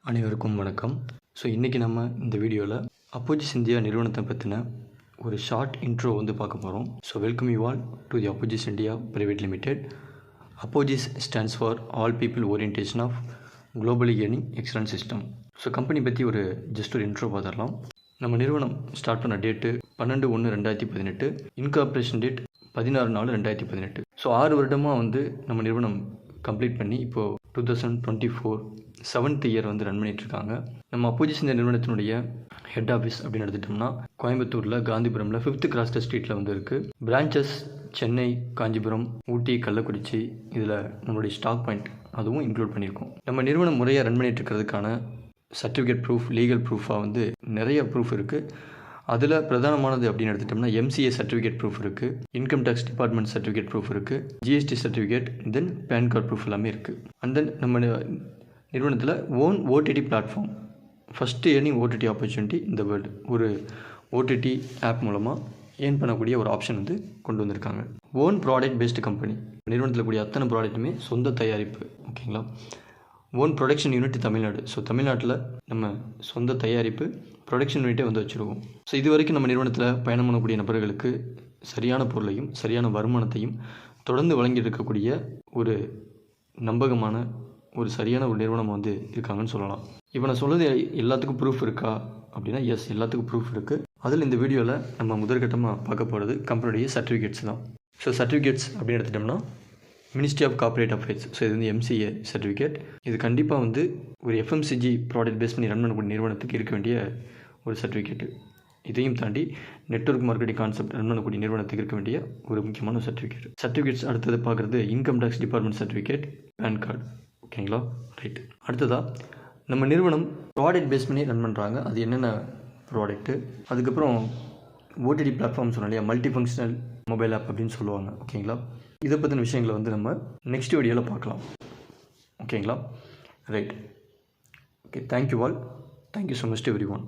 அனைவருக்கும் வணக்கம். இன்றைக்கி நம்ம இந்த வீடியோவில் அப்போஜிஸ் இந்தியா நிறுவனத்தை பற்றின ஒரு ஷார்ட் இன்ட்ரோ பார்க்க போகிறோம். Welcome you all to the Apogees India private limited. Apogees stands for all people orientation of globally earning excellence system. Company பற்றி ஒரு இன்ட்ரோ பார்த்துடலாம். நம்ம நிறுவனம் ஸ்டார்ட் பண்ண டேட்டு 12/1/2018, இன்கார்பரேஷன் டேட் 16/4/2018. 6 வருடமாக நம்ம நிறுவனம் கம்ப்ளீட் பண்ணி இப்போது 2024 7th இயர் ரன் பண்ணிகிட்ருக்காங்க. நம்ம அப்போஜிஸ் இந்த நிறுவனத்தினுடைய ஹெட் ஆஃபீஸ் அப்படின்னு எடுத்துட்டோம்னா கோயம்புத்தூரில் காந்திபுரமில் 5th கிராஸ் ஸ்ட்ரீட்டில் இருக்குது. பிரான்ச்சஸ் சென்னை, காஞ்சிபுரம், ஊட்டி, கள்ளக்குறிச்சி, இதில் நம்மளுடைய ஸ்டாக் பாயிண்ட் அதுவும் இன்க்ளூட் பண்ணியிருக்கோம். நம்ம நிறுவனம் முறையாக ரன் பண்ணிகிட்டு இருக்கிறதுக்கான சர்டிஃபிகேட் ப்ரூஃப், லீகல் ப்ரூஃபாக நிறைய ப்ரூஃப் இருக்குது. அதில் பிரதானமானது அப்படின்னு எடுத்துட்டோம்னா MCA சர்டிஃபிகேட் ப்ரூஃப் இருக்குது, income tax department certificate proof இருக்குது, GST certificate, then pan card proof எல்லாமே இருக்குது. அண்ட் தென் நம்ம நிறுவனத்தில் own OTT platform, first earning OTT opportunity இந்த வேர்ல்டு, ஒரு OTT ஆப் மூலமாக ஏர்ன் பண்ணக்கூடிய ஒரு ஆப்ஷன் கொண்டு வந்திருக்காங்க. Own product based company. நிறுவனத்தில் கூடிய அத்தனை ப்ராடக்ட்டுமே சொந்த தயாரிப்பு. ஓகேங்களா. Own production unit Tamil Nadu. தமிழ்நாட்டில் நம்ம சொந்த தயாரிப்பு ப்ரொடக்ஷன் யூனிட்டே வச்சுருவோம். இது வரைக்கும் நம்ம நிறுவனத்தில் பயணம் பண்ணக்கூடிய நபர்களுக்கு சரியான பொருளையும் சரியான வருமானத்தையும் தொடர்ந்து வழங்கிட்டு இருக்கக்கூடிய ஒரு நம்பகமான ஒரு சரியான ஒரு நிறுவனம் இருக்காங்கன்னு சொல்லலாம். இப்போ நான் சொல்கிறது எல்லாத்துக்கும் ப்ரூஃப் இருக்கா அப்படின்னா எஸ், எல்லாத்துக்கும் ப்ரூஃப் இருக்குது. அதில் இந்த வீடியோவில் நம்ம முதற்கட்டமாக பார்க்க போகிறது கம்பெனியுடைய சர்டிஃபிகேட்ஸ் தான். சர்டிஃபிகேட்ஸ் அப்படின்னு எடுத்துட்டோம்னா மினிஸ்ட்ரி ஆஃப் கார்ப்பரேட் அஃபேர்ஸ். இது MCA சர்டிஃபிகேட். இது கண்டிப்பாக ஒரு FMCG ப்ராடக்ட் பேஸ் பண்ணி ரன் பண்ணக்கூடிய நிறுவனத்துக்கு இருக்க வேண்டிய ஒரு சர்டிஃபிகேட்டு. இதையும் தாண்டி நெட்வொர்க் மார்க்கெட்டிங் கான்செப்ட் ரன் பண்ணக்கூடிய நிறுவனத்துக்கு இருக்க வேண்டிய ஒரு முக்கியமான சர்டிஃபிகேட். சர்டிஃபிகேட்ஸ் அடுத்தது பார்க்குறது income tax department certificate, pan card. ஓகேங்களா, ரைட். அடுத்ததாக நம்ம நிறுவனம் ப்ராடக்ட் பேஸ் பண்ணி ரன் பண்ணுறாங்க. அது என்னென்ன ப்ராடக்ட்டு, அதுக்கப்புறம் OTT பிளாட்ஃபார்ம் சொன்னோம் இல்லையா, மல்டி ஃபங்க்ஷனல் மொபைல் ஆப் அப்படின்னு சொல்லுவாங்க. ஓகேங்களா. இதை பற்றின விஷயங்களை நம்ம நெக்ஸ்ட் வீடியோவில் பார்க்கலாம். ஓகேங்களா, right. Okay, thank you all. Thank you so much to every one.